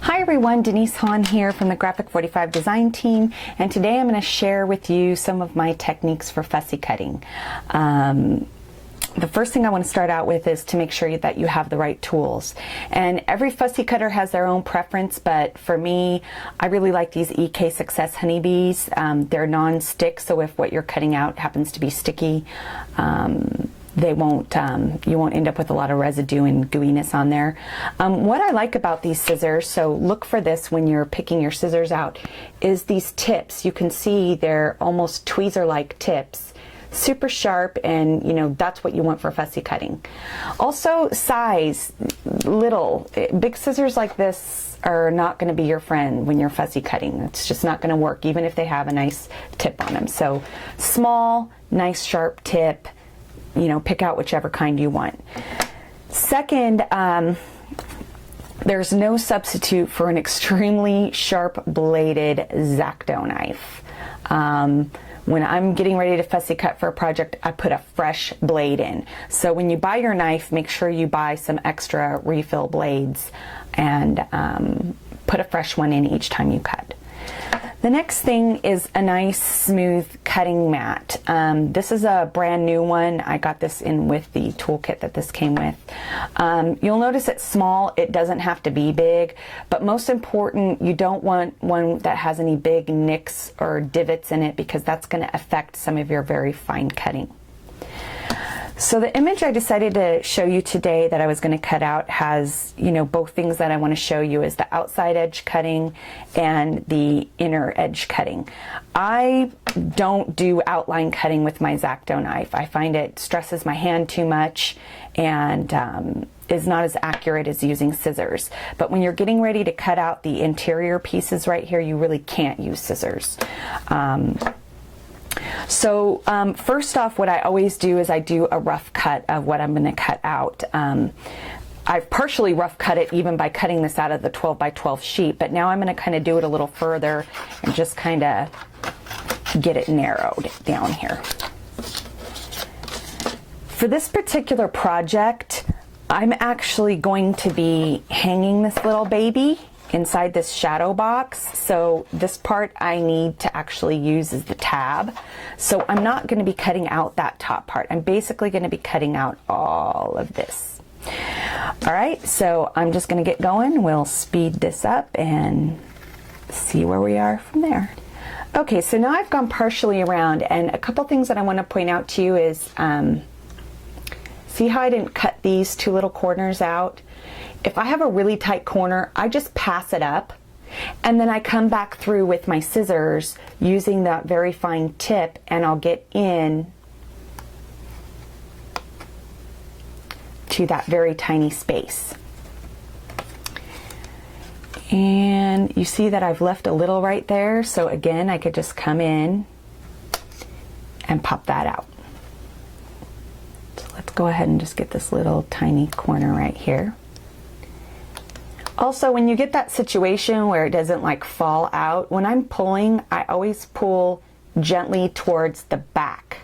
Hi everyone, Denise Hahn here from the Graphic 45 design team, and today I'm going to share with you some of my techniques for fussy cutting. The first thing I want to start out with is to make sure that you have the right tools. And every fussy cutter has their own preference, but for me, I really like these EK Success honeybees. They're non-stick, so if what you're cutting out happens to be sticky, you won't end up with a lot of residue and gooiness on there. What I like about these scissors, so look for this when you're picking your scissors out, is these tips. You can see they're almost tweezer-like tips. Super sharp, and that's what you want for fussy cutting. Also, size, little. Big scissors like this are not going to be your friend when you're fussy cutting. It's just not going to work, even if they have a nice tip on them. So small, nice sharp tip. Pick out whichever kind you want. Second, there's no substitute for an extremely sharp bladed X-Acto knife. When I'm getting ready to fussy cut for a project, I put a fresh blade in. So when you buy your knife, make sure you buy some extra refill blades and put a fresh one in each time you cut. The next thing is a nice smooth cutting mat. This is a brand new one. I got this in with the toolkit that this came with. You'll notice it's small. It doesn't have to be big, but most important, you don't want one that has any big nicks or divots in it, because that's going to affect some of your very fine cutting. So the image I decided to show you today that I was going to cut out has, both things that I want to show you is the outside edge cutting and the inner edge cutting. I don't do outline cutting with my X-Acto knife. I find it stresses my hand too much and is not as accurate as using scissors. But when you're getting ready to cut out the interior pieces right here, you really can't use scissors. So first off, what I always do is I do a rough cut of what I'm going to cut out. I've partially rough cut it even by cutting this out of the 12 by 12 sheet, but now I'm going to kind of do it a little further and just kind of get it narrowed down here. For this particular project, I'm actually going to be hanging this little baby inside this shadow box. So this part I need to actually use as the tab. So I'm not going to be cutting out that top part. I'm basically going to be cutting out all of this. All right, so I'm just going to get going. We'll speed this up and see where we are from there. Okay, so now I've gone partially around, and a couple things that I want to point out to you is, see how I didn't cut these two little corners out? If I have a really tight corner, I just pass it up, and then I come back through with my scissors using that very fine tip, and I'll get in to that very tiny space. And you see that I've left a little right there, so again, I could just come in and pop that out. So let's go ahead and just get this little tiny corner right here. Also, when you get that situation where it doesn't like fall out, when I'm pulling, I always pull gently towards the back.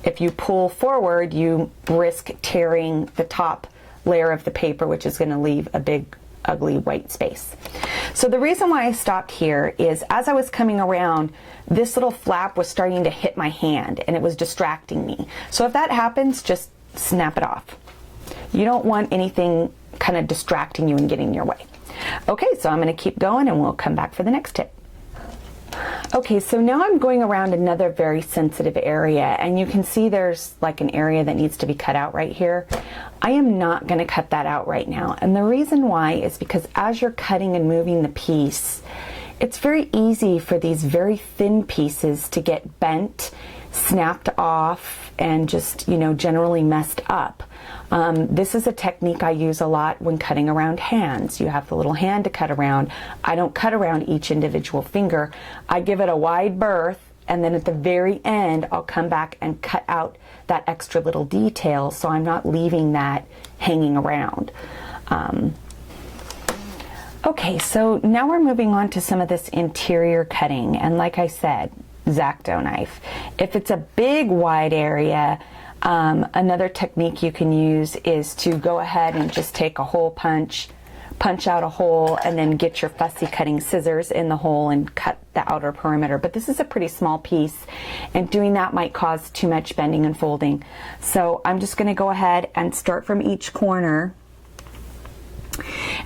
If you pull forward, you risk tearing the top layer of the paper, which is going to leave a big, ugly white space. So the reason why I stopped here is as I was coming around, this little flap was starting to hit my hand and it was distracting me. So if that happens, just snap it off. You don't want anything kind of distracting you and getting in your way. Okay, so I'm going to keep going and we'll come back for the next tip. Okay, so now I'm going around another very sensitive area, and you can see there's like an area that needs to be cut out right here. I am not going to cut that out right now, and the reason why is because as you're cutting and moving the piece, it's very easy for these very thin pieces to get bent, snapped off, and just, generally messed up. This is a technique I use a lot when cutting around hands. You have the little hand to cut around. I don't cut around each individual finger. I give it a wide berth, and then at the very end, I'll come back and cut out that extra little detail so I'm not leaving that hanging around. Okay, so now we're moving on to some of this interior cutting, and like I said, X-Acto knife. If it's a big wide area, another technique you can use is to go ahead and just take a hole punch, punch out a hole and then get your fussy cutting scissors in the hole and cut the outer perimeter. But this is a pretty small piece, and doing that might cause too much bending and folding. So I'm just going to go ahead and start from each corner.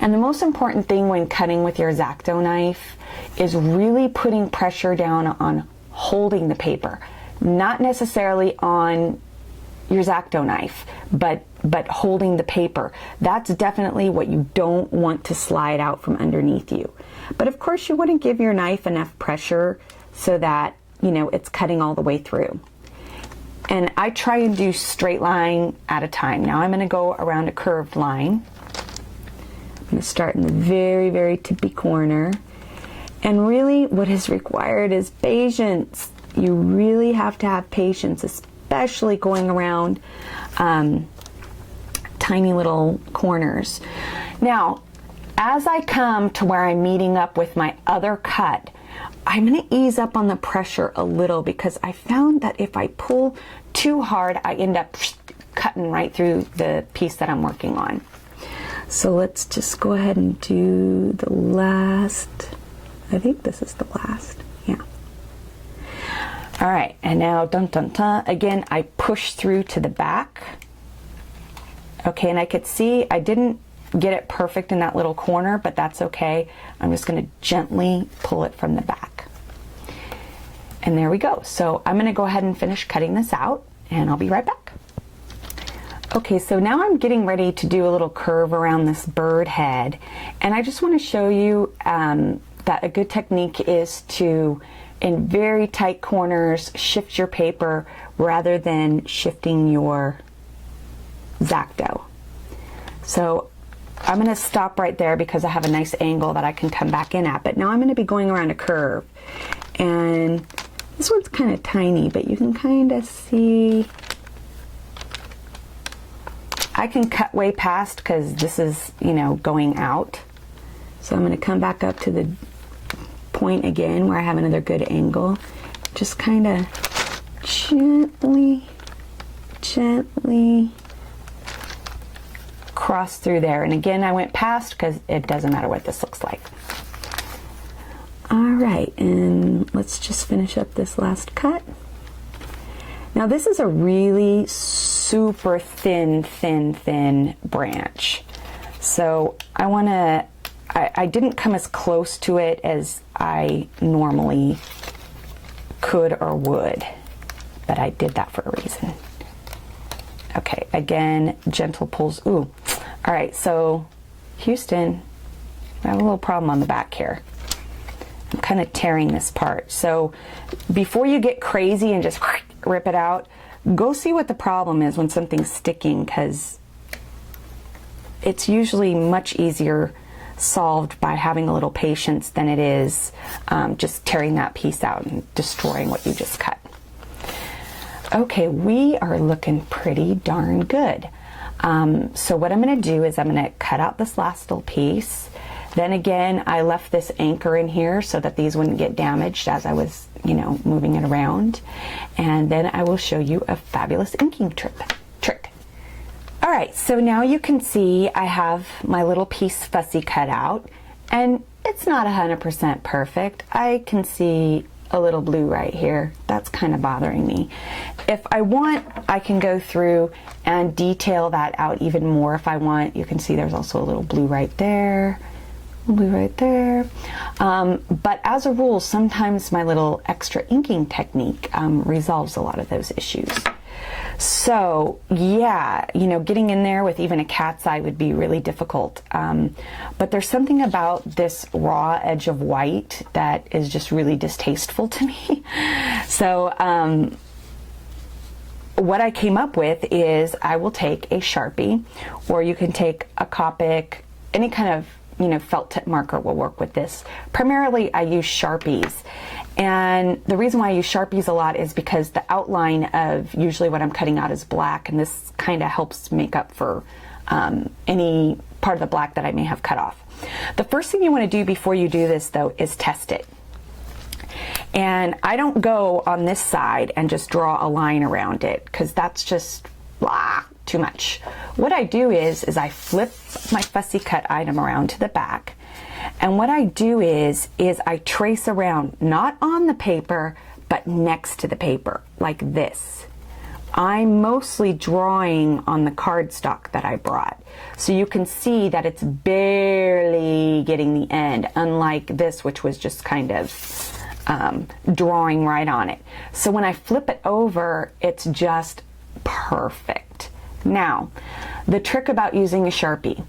And the most important thing when cutting with your X-Acto knife is really putting pressure down on holding the paper, not necessarily on your X-Acto knife, but holding the paper. That's definitely what you don't want to slide out from underneath you. But of course you want to give your knife enough pressure so that, you know, it's cutting all the way through. And I try and do straight line at a time. Now I'm going to go around a curved line. I'm going to start in the very, very tippy corner. And really what is required is patience. You really have to have patience, especially going around tiny little corners. Now, as I come to where I'm meeting up with my other cut, I'm going to ease up on the pressure a little, because I found that if I pull too hard, I end up cutting right through the piece that I'm working on. So let's just go ahead and do the last. I think this is the last. Yeah. All right, and now dun dun dun. Again, I push through to the back. Okay, and I could see I didn't get it perfect in that little corner, but that's okay. I'm just going to gently pull it from the back. And there we go. So I'm going to go ahead and finish cutting this out, and I'll be right back. Okay, so now I'm getting ready to do a little curve around this bird head, and I just want to show you that a good technique is to, in very tight corners, shift your paper rather than shifting your X-Acto. So I'm going to stop right there because I have a nice angle that I can come back in at, but now I'm going to be going around a curve, and this one's kind of tiny, but you can kind of see I can cut way past because this is, you know, going out. So I'm going to come back up to the point again where I have another good angle. Just kind of gently cross through there. And again, I went past because it doesn't matter what this looks like. All right, and let's just finish up this last cut. Now this is a really super thin branch. So I didn't come as close to it as I normally could or would, but I did that for a reason. Okay, again, gentle pulls. Ooh, all right, so Houston, I have a little problem on the back here. I'm kind of tearing this part. So before you get crazy and just rip it out, go see what the problem is when something's sticking, because it's usually much easier solved by having a little patience than it is just tearing that piece out and destroying what you just cut. Okay, we are looking pretty darn good. So what I'm going to do is I'm going to cut out this last little piece. Then again, I left this anchor in here so that these wouldn't get damaged as I was, you know, moving it around. And then I will show you a fabulous inking trick. All right, so now you can see I have my little piece Fussy cut out, and it's not 100% perfect. I can see a little blue right here. That's kind of bothering me. If I want, I can go through and detail that out even more if I want. You can see there's also a little blue right there. Blue right there. But as a rule, sometimes my little extra inking technique resolves a lot of those issues. So yeah, you know, getting in there with even a cat's eye would be really difficult. But there's something about this raw edge of white that is just really distasteful to me. So what I came up with is I will take a Sharpie, or you can take a Copic, any kind of, you know, felt tip marker will work with this. Primarily I use Sharpies, and the reason why I use Sharpies a lot is because the outline of usually what I'm cutting out is black, and this kind of helps make up for any part of the black that I may have cut off. The first thing you want to do before you do this though is test it. And I don't go on this side and just draw a line around it, because that's just blah. too much. What I do is I flip my fussy cut item around to the back, and what I do is I trace around, not on the paper, but next to the paper, like this. I'm mostly drawing on the cardstock that I brought. So you can see that it's barely getting the end, unlike this, which was just kind of drawing right on it. So when I flip it over, it's just perfect. Now, the trick about using a Sharpie.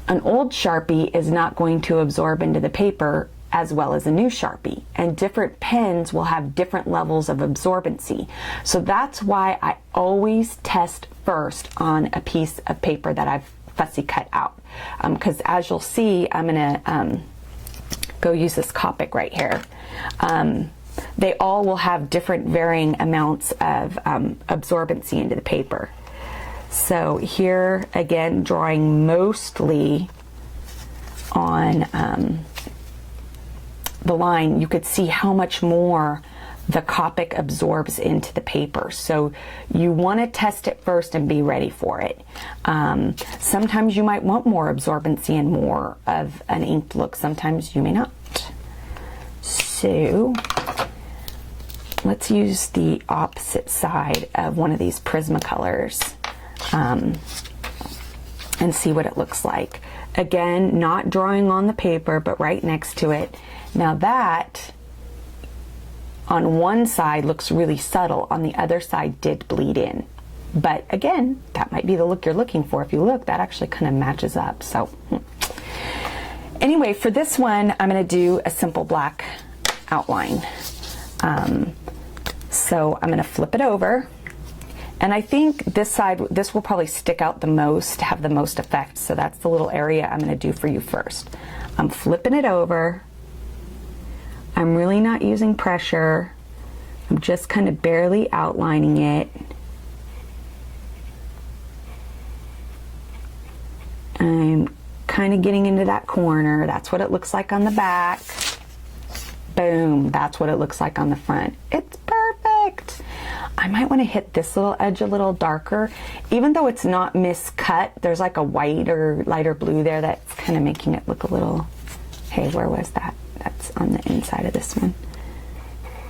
An old Sharpie is not going to absorb into the paper as well as a new Sharpie, and different pens will have different levels of absorbency. So that's why I always test first on a piece of paper that I've fussy cut out. Because as you'll see, I'm gonna go use this Copic right here. They all will have different varying amounts of absorbency into the paper. So here again, drawing mostly on the line, you could see how much more the Copic absorbs into the paper. So you want to test it first and be ready for it. Sometimes you might want more absorbency and more of an inked look. Sometimes you may not. So let's use the opposite side of one of these Prismacolors and see what it looks like. Again, not drawing on the paper, but right next to it. Now that on one side looks really subtle, on the other side did bleed in. But again, that might be the look you're looking for. If you look, that actually kind of matches up. So anyway, for this one, I'm going to do a simple black outline. So I'm going to flip it over. And I think this side, this will probably stick out the most, have the most effect. So that's the little area I'm going to do for you first. I'm flipping it over. I'm really not using pressure. I'm just kind of barely outlining it. I'm kind of getting into that corner. That's what it looks like on the back. Boom, that's what it looks like on the front. It's perfect. I might want to hit this little edge a little darker. Even though it's not miscut, there's like a white or lighter blue there that's kind of making it look a little, hey, where was that? That's on the inside of this one.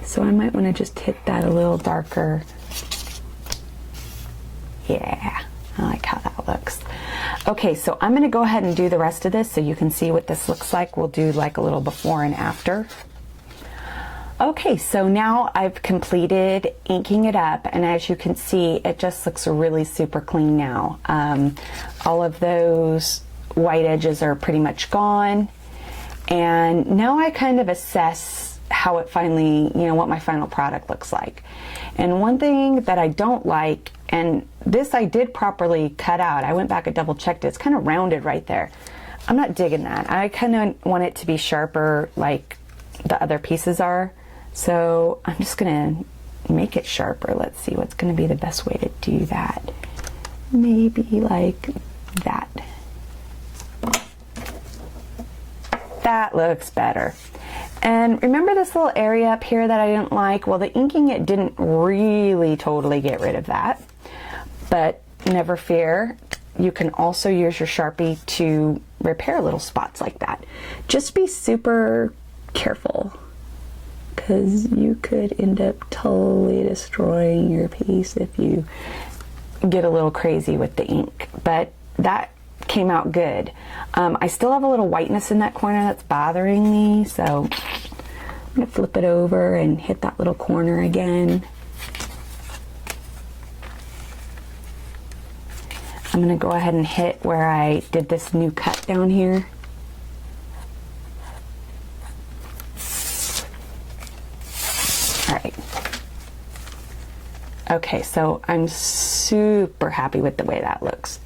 So I might want to just hit that a little darker. Yeah, I like how that looks. Okay, so I'm going to go ahead and do the rest of this so you can see what this looks like. We'll do like a little before and after. Okay, so now I've completed inking it up, and as you can see, it just looks really super clean now. All of those white edges are pretty much gone, and now I kind of assess how it finally, you know, what my final product looks like. And one thing that I don't like, and this I did properly cut out, I went back and double checked it, it's kind of rounded right there. I'm not digging that. I kind of want it to be sharper like the other pieces are. So I'm just gonna make it sharper. Let's see what's gonna be the best way to do that. Maybe like that. That looks better. And remember this little area up here that I didn't like? Well, the inking it didn't really totally get rid of that. But never fear, you can also use your Sharpie to repair little spots like that. Just be super careful, because you could end up totally destroying your piece if you get a little crazy with the ink. But that came out good. I still have a little whiteness in that corner that's bothering me, so I'm going to flip it over and hit that little corner again. I'm going to go ahead and hit where I did this new cut down here. Alright. Okay, so I'm super happy with the way that looks.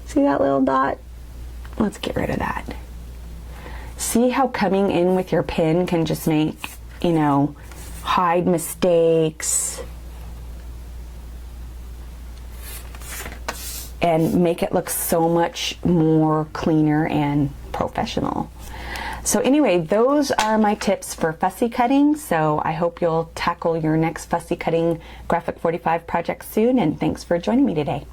See that little dot? Let's get rid of that. See how coming in with your pen can just make, you know, hide mistakes and make it look so much more cleaner and professional. So anyway, those are my tips for fussy cutting. So I hope you'll tackle your next fussy cutting Graphic 45 project soon, and thanks for joining me today.